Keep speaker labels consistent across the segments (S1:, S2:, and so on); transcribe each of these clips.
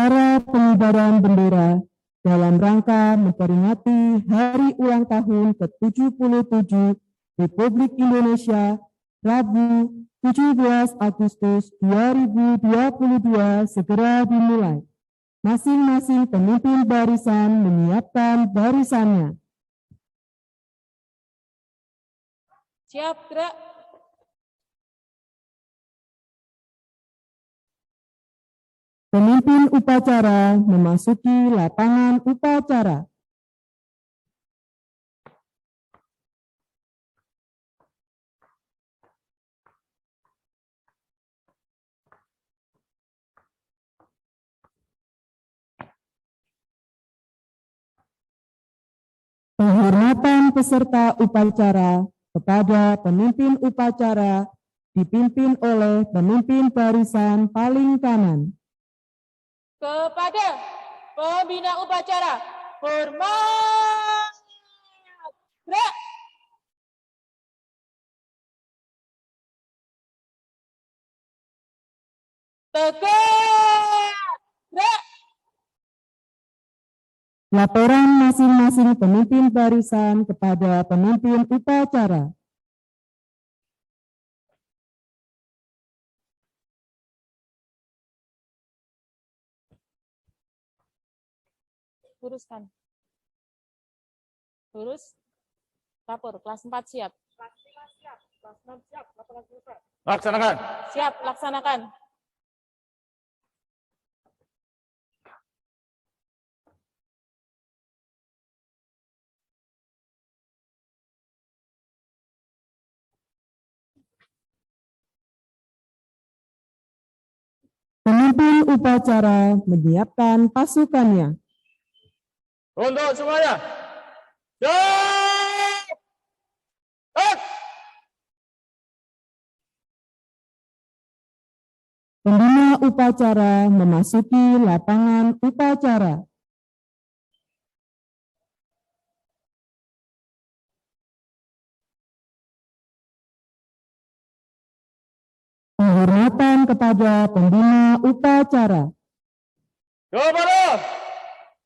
S1: Acara pengibaran bendera dalam rangka memperingati Hari Ulang Tahun ke-77 Republik Indonesia, Rabu 17 Agustus 2022 segera dimulai. Masing-masing pemimpin barisan menyiapkan barisannya.
S2: Siap, gerak.
S1: Pemimpin upacara memasuki lapangan upacara. Penghormatan peserta upacara kepada pemimpin upacara dipimpin oleh pemimpin barisan paling kanan.
S2: Kepada pembina upacara, hormat. Gerak. Tegak. Gerak.
S1: Laporan masing-masing pemimpin barisan kepada pemimpin upacara.
S2: Luruskan. Lurus. Lapor, kelas 4 siap. Kelas 5 siap. Kelas 6 siap.
S3: Laksanakan.
S2: Siap, laksanakan.
S1: Pemimpin upacara menyiapkan pasukannya.
S3: Untuk semuanya. Siap. Gerak.
S1: Pembina upacara memasuki lapangan upacara. Penghormatan kepada pembina upacara.
S3: Kepada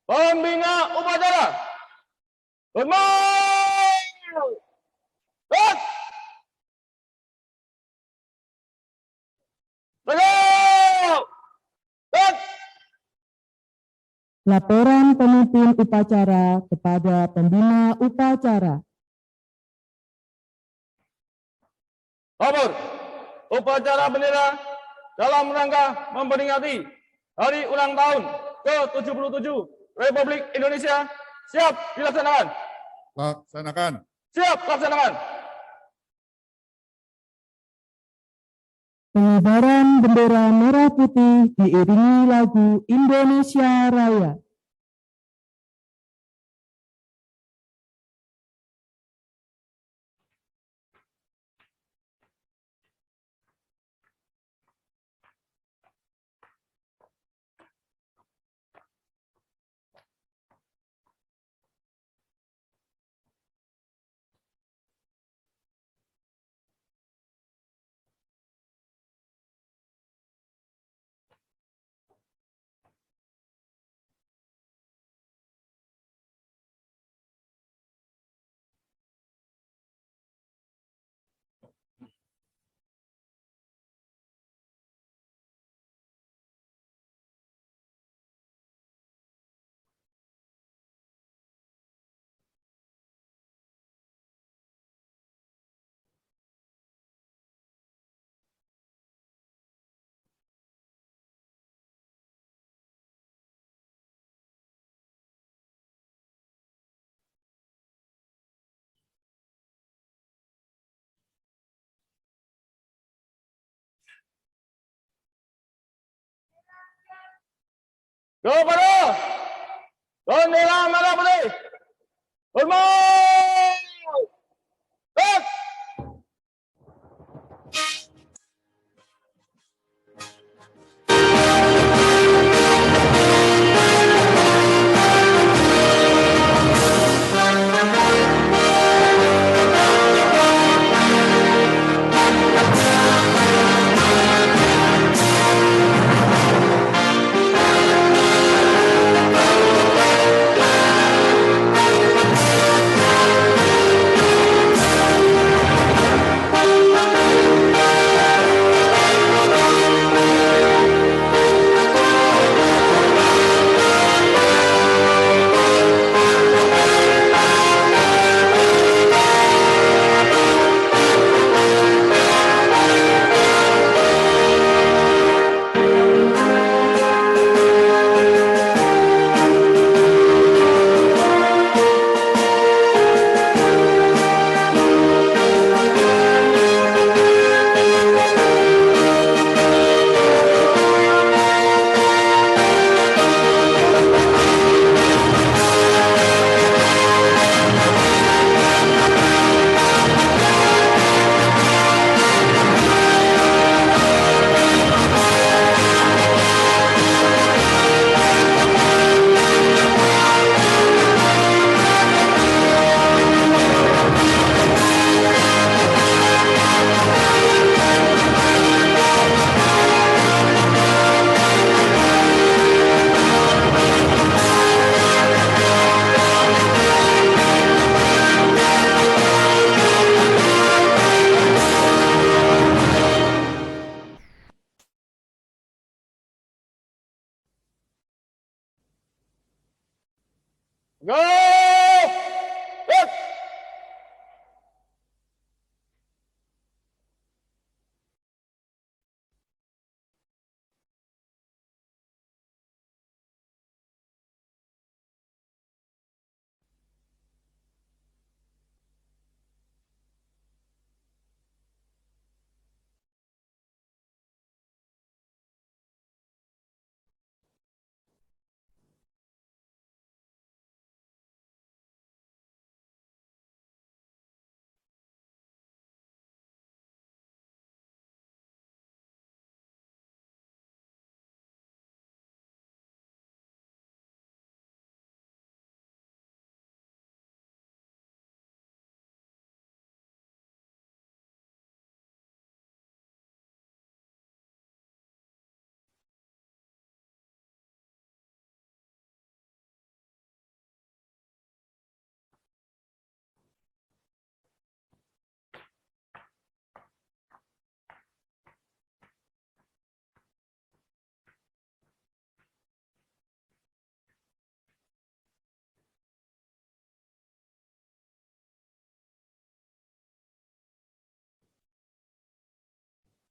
S3: pembina upacara. Hormat. Gerak. Tegak. Gerak.
S1: Laporan pemimpin upacara kepada pembina upacara.
S3: Lapor. Upacara bendera dalam rangka memperingati Hari Ulang Tahun ke-77 Republik Indonesia siap dilaksanakan.
S4: Laksanakan.
S3: Siap laksanakan.
S1: Pengibaran bendera merah putih diiringi lagu Indonesia Raya.
S3: Kepada bendera merah putih. Hormat. Gerak.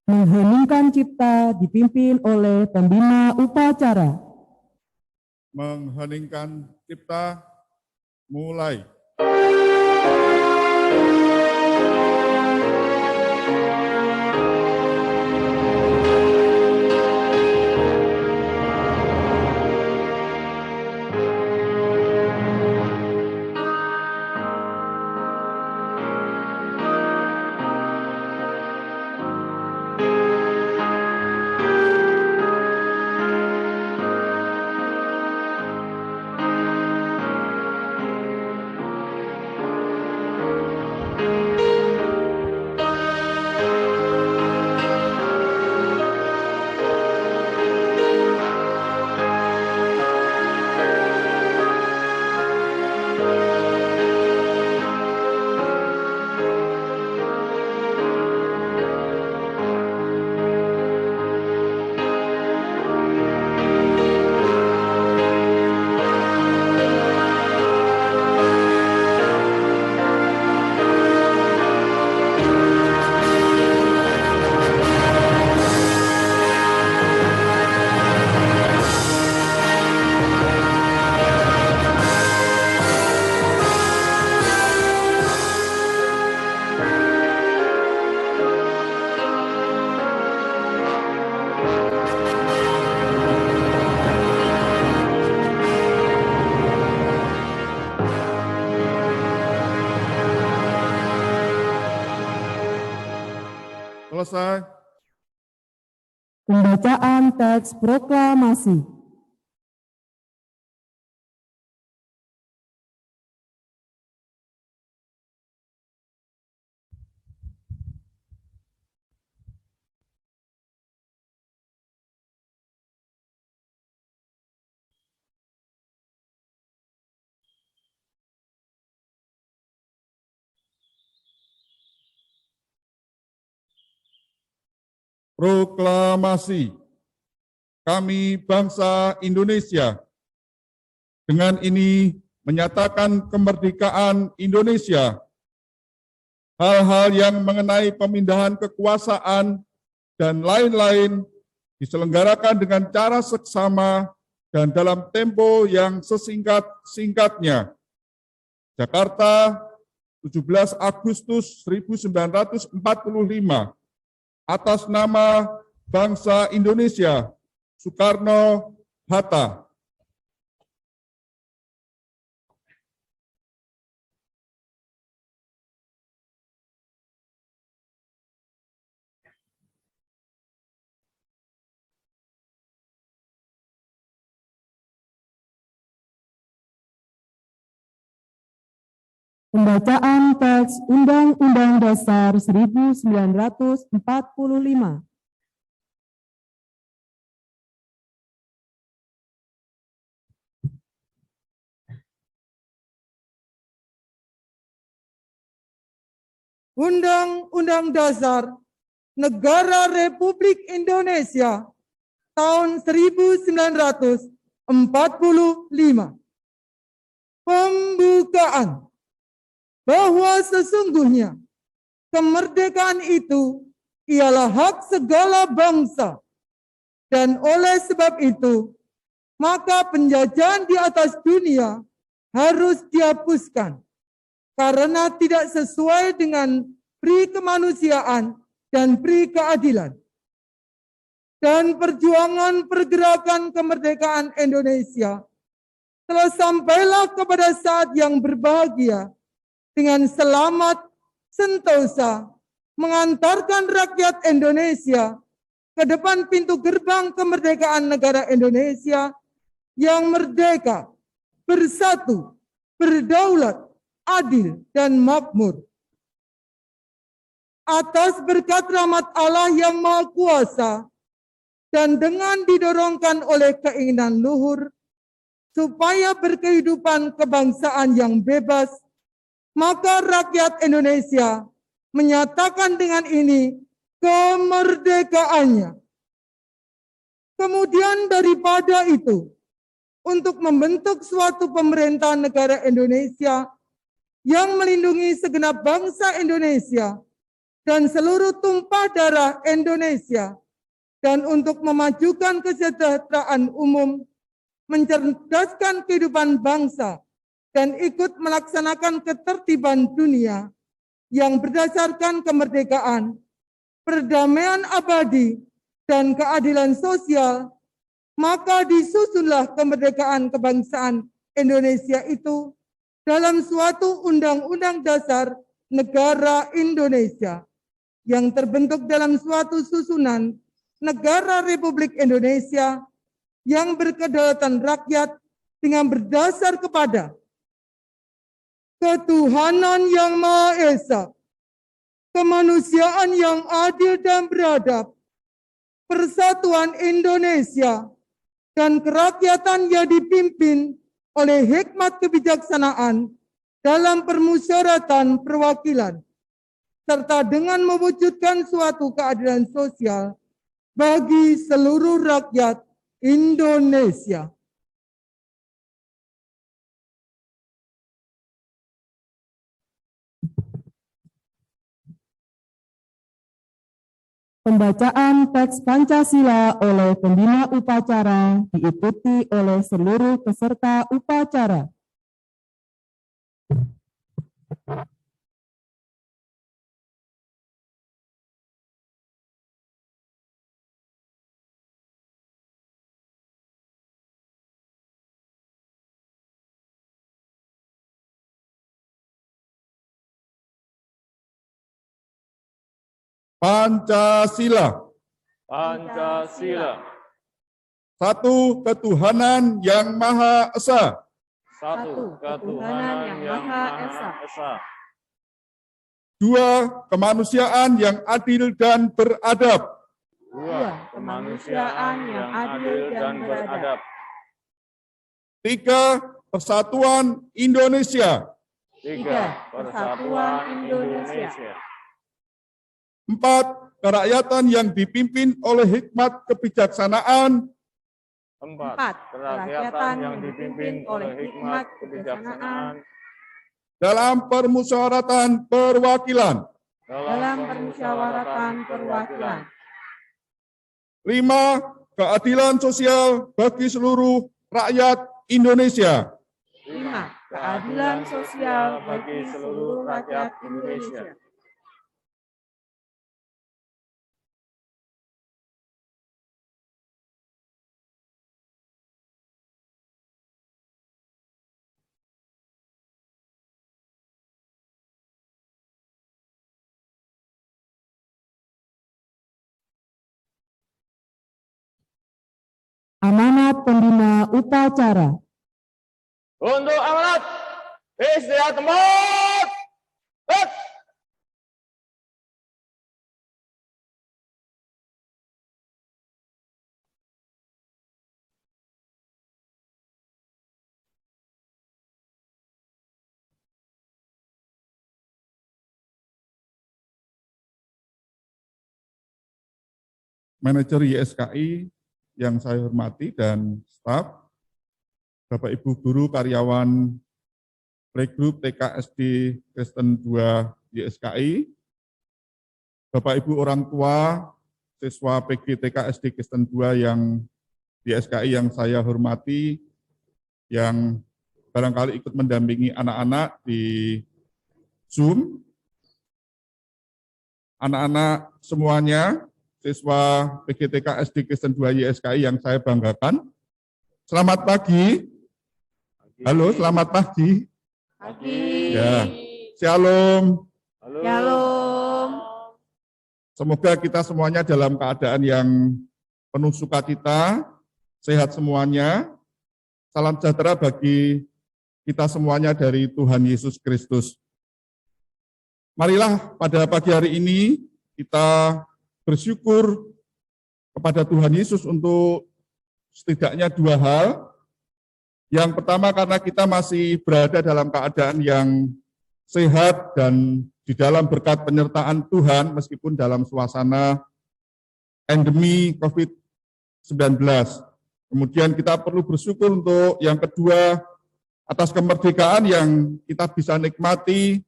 S1: Mengheningkan cipta dipimpin oleh pembina upacara.
S4: Mengheningkan cipta, mulai. Selesai.
S1: Pembacaan teks proklamasi.
S4: Proklamasi. Kami bangsa Indonesia dengan ini menyatakan kemerdekaan Indonesia. Hal-hal yang mengenai pemindahan kekuasaan dan lain-lain diselenggarakan dengan cara seksama dan dalam tempo yang sesingkat-singkatnya. Jakarta, 17 Agustus 1945. Atas nama bangsa Indonesia, Soekarno-Hatta.
S1: Pembacaan teks Undang-Undang Dasar 1945.
S5: Undang-Undang Dasar Negara Republik Indonesia tahun 1945. Pembukaan. Bahwa sesungguhnya kemerdekaan itu ialah hak segala bangsa, dan oleh sebab itu maka penjajahan di atas dunia harus dihapuskan karena tidak sesuai dengan pri kemanusiaan dan pri keadilan. Dan perjuangan pergerakan kemerdekaan Indonesia telah sampailah kepada saat yang berbahagia dengan selamat sentosa mengantarkan rakyat Indonesia ke depan pintu gerbang kemerdekaan negara Indonesia yang merdeka, bersatu, berdaulat, adil, dan makmur. Atas berkat rahmat Allah yang Maha Kuasa dan dengan didorongkan oleh keinginan luhur supaya berkehidupan kebangsaan yang bebas, maka rakyat Indonesia menyatakan dengan ini kemerdekaannya. Kemudian daripada itu, untuk membentuk suatu pemerintahan negara Indonesia yang melindungi segenap bangsa Indonesia dan seluruh tumpah darah Indonesia, dan untuk memajukan kesejahteraan umum, mencerdaskan kehidupan bangsa, dan ikut melaksanakan ketertiban dunia yang berdasarkan kemerdekaan, perdamaian abadi, dan keadilan sosial, maka disusunlah kemerdekaan kebangsaan Indonesia itu dalam suatu undang-undang dasar negara Indonesia yang terbentuk dalam suatu susunan negara Republik Indonesia yang berkedaulatan rakyat dengan berdasar kepada ketuhanan yang Maha Esa, kemanusiaan yang adil dan beradab, persatuan Indonesia, dan kerakyatan yang dipimpin oleh hikmat kebijaksanaan dalam permusyawaratan perwakilan, serta dengan mewujudkan suatu keadilan sosial bagi seluruh rakyat Indonesia.
S1: Pembacaan teks Pancasila oleh pembina upacara diikuti oleh seluruh peserta upacara.
S4: Pancasila.
S3: Pancasila.
S4: Satu ketuhanan yang Maha Esa.
S3: Satu ketuhanan yang Maha Esa.
S4: Dua kemanusiaan yang adil dan beradab.
S3: Dua kemanusiaan yang adil dan beradab.
S4: Tiga persatuan Indonesia.
S3: Tiga persatuan Indonesia.
S4: Empat kerakyatan yang dipimpin oleh hikmat kebijaksanaan.
S3: Empat kerakyatan yang dipimpin oleh hikmat kebijaksanaan.
S4: Dalam permusyawaratan perwakilan.
S3: Dalam permusyawaratan perwakilan.
S4: Lima keadilan sosial bagi seluruh rakyat Indonesia.
S3: Lima keadilan sosial bagi seluruh rakyat Indonesia.
S1: Amanat pembina upacara.
S3: Untuk amanat istirahat tempat.
S4: Manajer YSKI yang saya hormati dan staf, Bapak Ibu guru karyawan Playgroup TKSD Kristen 2 YSKI, Bapak Ibu orang tua siswa PG TKSD Kristen 2 yang YSKI yang saya hormati, yang barangkali ikut mendampingi anak-anak di Zoom, anak-anak semuanya, siswa PGTK SD Kristen 2 YSKI yang saya banggakan. Selamat pagi. Halo, selamat pagi.
S2: Pagi.
S4: Ya. Shalom.
S2: Shalom.
S4: Semoga kita semuanya dalam keadaan yang penuh sukacita, sehat semuanya. Salam sejahtera bagi kita semuanya dari Tuhan Yesus Kristus. Marilah pada pagi hari ini kita bersyukur kepada Tuhan Yesus untuk setidaknya dua hal. Yang pertama karena kita masih berada dalam keadaan yang sehat dan di dalam berkat penyertaan Tuhan meskipun dalam suasana endemi COVID-19. Kemudian kita perlu bersyukur untuk yang kedua atas kemerdekaan yang kita bisa nikmati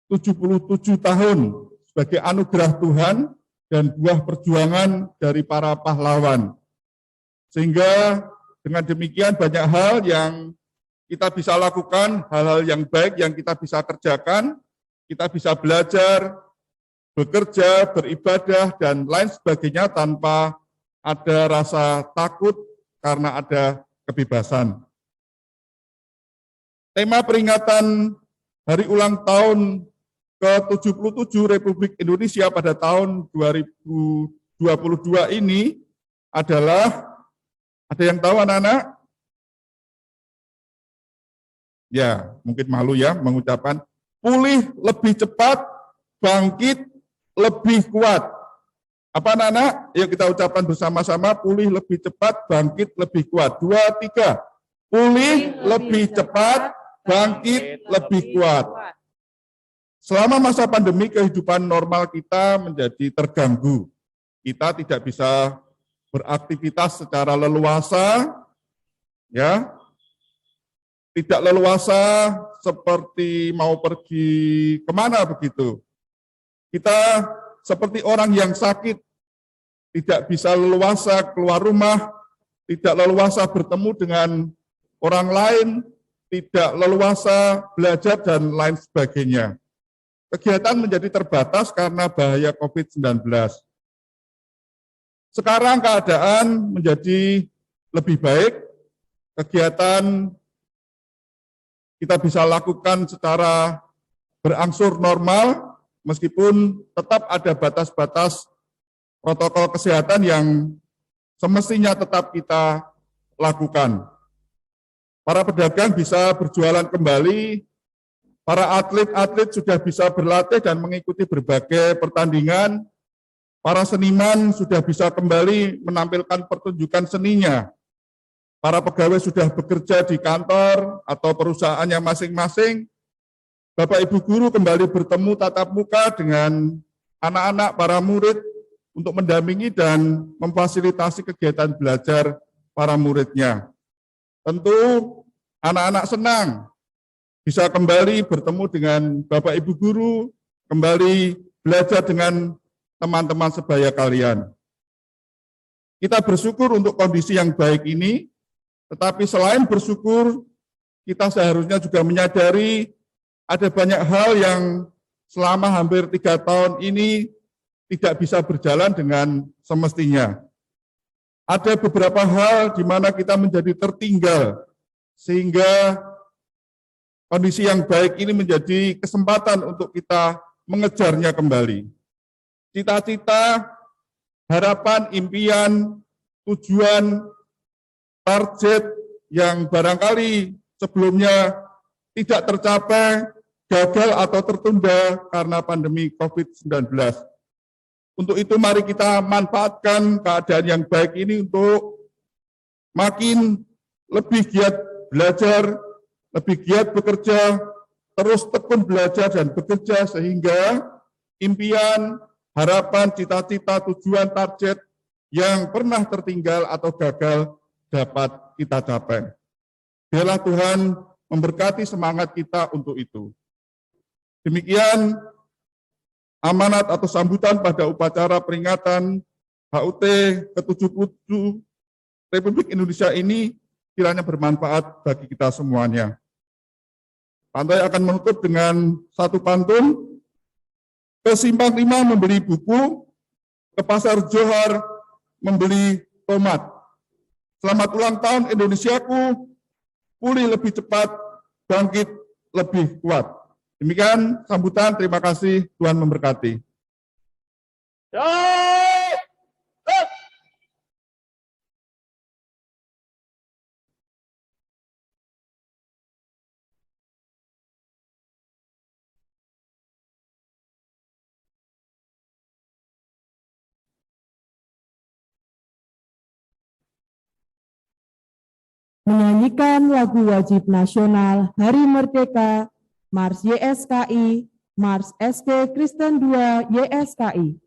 S4: 77 tahun sebagai anugerah Tuhan dan buah perjuangan dari para pahlawan. Sehingga dengan demikian banyak hal yang kita bisa lakukan, hal-hal yang baik yang kita bisa kerjakan, kita bisa belajar, bekerja, beribadah, dan lain sebagainya tanpa ada rasa takut karena ada kebebasan. Tema peringatan Hari Ulang Tahun ke-77 Republik Indonesia pada tahun 2022 ini adalah, ada yang tahu anak-anak? Ya, mungkin malu ya mengucapkan, pulih lebih cepat, bangkit lebih kuat. Apa anak-anak? Yuk kita ucapkan bersama-sama, pulih lebih cepat, bangkit lebih kuat. 2, 3. Pulih lebih cepat, bangkit lebih kuat. Selama masa pandemi, kehidupan normal kita menjadi terganggu. Kita tidak bisa beraktivitas secara leluasa, ya, tidak leluasa seperti mau pergi kemana begitu. Kita seperti orang yang sakit, tidak bisa leluasa keluar rumah, tidak leluasa bertemu dengan orang lain, tidak leluasa belajar, dan lain sebagainya. Kegiatan menjadi terbatas karena bahaya COVID-19. Sekarang keadaan menjadi lebih baik, kegiatan kita bisa lakukan secara berangsur normal, meskipun tetap ada batas-batas protokol kesehatan yang semestinya tetap kita lakukan. Para pedagang bisa berjualan kembali, para atlet-atlet sudah bisa berlatih dan mengikuti berbagai pertandingan, para seniman sudah bisa kembali menampilkan pertunjukan seninya, para pegawai sudah bekerja di kantor atau perusahaannya masing-masing, Bapak Ibu guru kembali bertemu tatap muka dengan anak-anak para murid untuk mendampingi dan memfasilitasi kegiatan belajar para muridnya. Tentu anak-anak senang bisa kembali bertemu dengan Bapak Ibu guru, kembali belajar dengan teman-teman sebaya kalian. Kita bersyukur untuk kondisi yang baik ini, tetapi selain bersyukur, kita seharusnya juga menyadari ada banyak hal yang selama hampir 3 tahun ini tidak bisa berjalan dengan semestinya. Ada beberapa hal di mana kita menjadi tertinggal, sehingga kondisi yang baik ini menjadi kesempatan untuk kita mengejarnya kembali. Cita-cita, harapan, impian, tujuan, target yang barangkali sebelumnya tidak tercapai, gagal atau tertunda karena pandemi COVID-19. Untuk itu mari kita manfaatkan keadaan yang baik ini untuk makin lebih giat belajar, lebih giat bekerja, terus tekun belajar dan bekerja sehingga impian, harapan, cita-cita, tujuan, target yang pernah tertinggal atau gagal dapat kita capai. Biarlah Tuhan memberkati semangat kita untuk itu. Demikian amanat atau sambutan pada upacara peringatan HUT ke-77 Republik Indonesia ini kiranya bermanfaat bagi kita semuanya. Pantai akan menutup dengan satu pantun. Ke Simpang 5 membeli buku, ke Pasar Johar membeli tomat. Selamat ulang tahun Indonesiaku, pulih lebih cepat, bangkit lebih kuat. Demikian sambutan, terima kasih, Tuhan memberkati.
S1: Menyanyikan lagu wajib nasional Hari Merdeka, Mars YSKI, Mars SK Kristen 2 YSKI.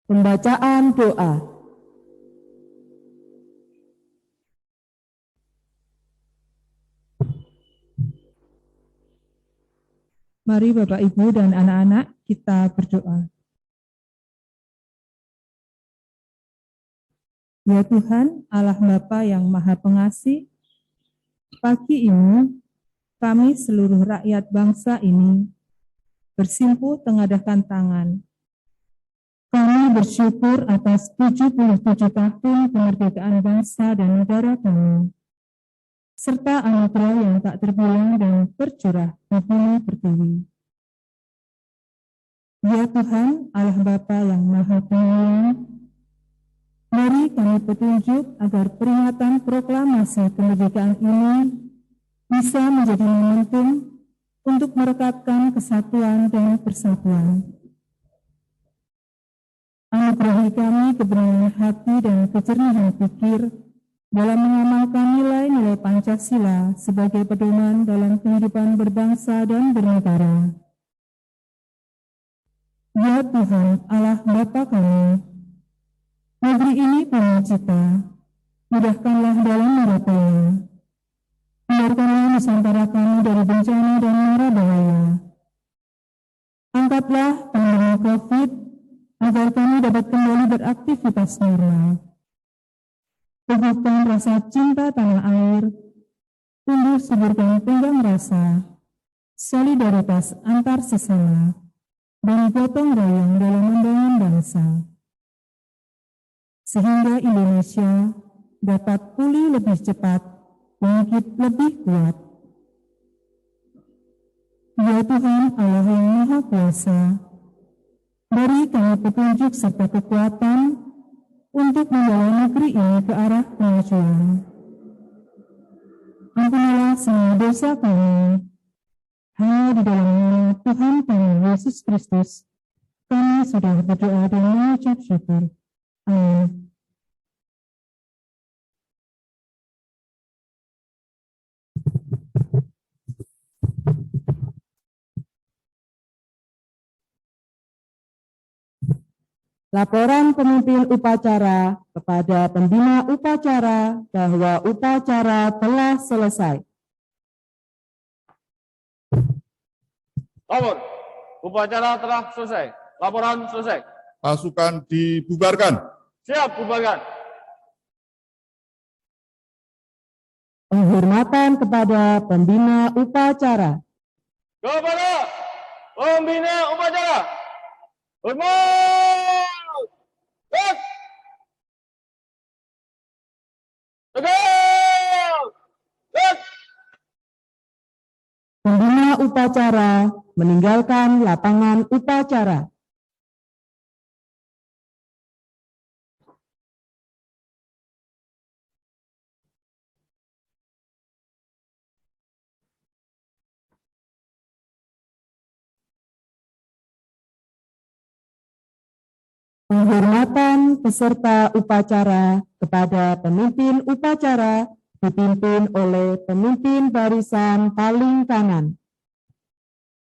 S1: Pembacaan doa.
S5: Mari Bapak Ibu dan anak-anak kita berdoa. Ya Tuhan, Allah Bapa yang Maha Pengasih, pagi ini kami seluruh rakyat bangsa ini bersimpuh tengadahkan tangan. Kami bersyukur atas 77 tahun kemerdekaan bangsa dan negara kami, serta anugerah yang tak terbilang dan tercurah di bumi pertiwi. Ya Tuhan, Allah Bapa yang Maha Penyayang, mari kami petunjuk agar peringatan proklamasi kemerdekaan ini bisa menjadi momentum untuk merekatkan kesatuan dan persatuan. Anugerahi kami kebenaran hati dan kejernihan pikir dalam mengamalkan nilai-nilai Pancasila sebagai pedoman dalam kehidupan berbangsa dan bernegara. Ya Tuhan, Allah Bapa kami, negeri ini punya cita, mudahkanlah dalam merapainya. Hindarkanlah Nusantara kami dari bencana dan mara bahaya. Angkatlah pandemi COVID agar kami dapat kembali beraktivitas normal. Teguhkan rasa cinta tanah air, tumbuh suburkan tenggang rasa, solidaritas antar sesama, dan gotong royong dalam membangun bangsa. Sehingga Indonesia dapat pulih lebih cepat, bangkit lebih kuat. Ya Tuhan Allah yang Maha Kuasa, beri kami petunjuk serta kekuatan untuk membawa negeri ini ke arah kemajuan. Ampunilah semua dosa kami. Hanya di dalam nama Tuhan kami Yesus Kristus, kami sudah berdoa dan mengucap syukur. Amin.
S1: Laporan pemimpin upacara kepada pembina upacara bahwa upacara telah selesai.
S3: Lapor. Upacara telah selesai. Laporan selesai.
S4: Pasukan dibubarkan.
S3: Siap, bubarkan.
S1: Penghormatan kepada pembina upacara.
S3: Kepada pembina upacara. Hormat. Tegak. Tegak. Tegak.
S1: Pembina upacara meninggalkan lapangan upacara. Penghormatan peserta upacara kepada pemimpin upacara dipimpin oleh pemimpin barisan paling kanan.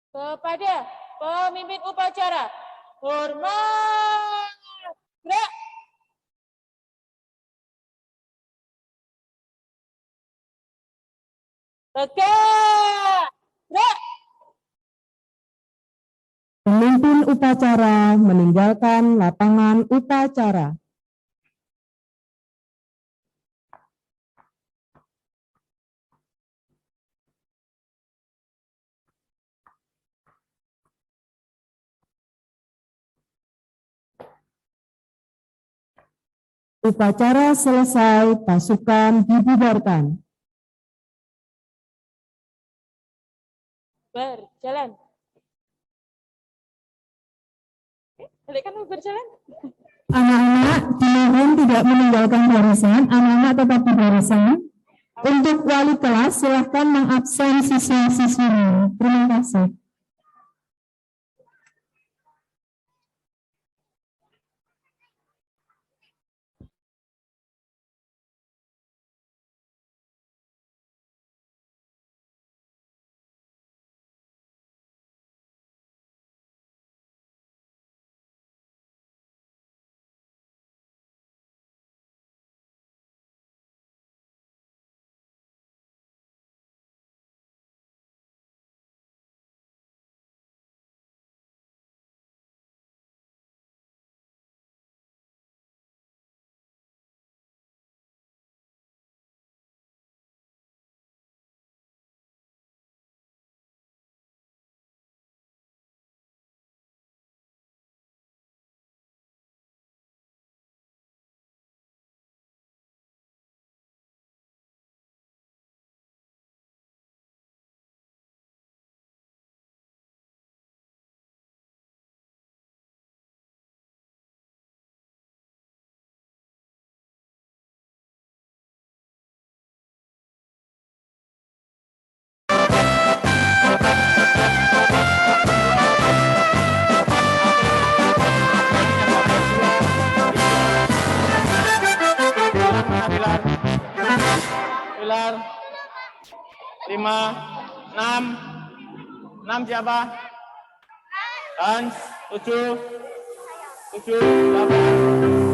S2: Kepada pemimpin upacara, hormat. Gerak. Tegak. Gerak.
S1: Pemimpin upacara meninggalkan lapangan upacara. Upacara selesai, pasukan dibubarkan.
S2: Berjalan. Balik kan berjalan.
S1: Anak-anak dimohon tidak meninggalkan barisan, anak-anak tetap di barisan. Untuk wali kelas silahkan mengabsen siswa-siswinya. Terima kasih.
S3: 6 siapa? Dan 7, 8.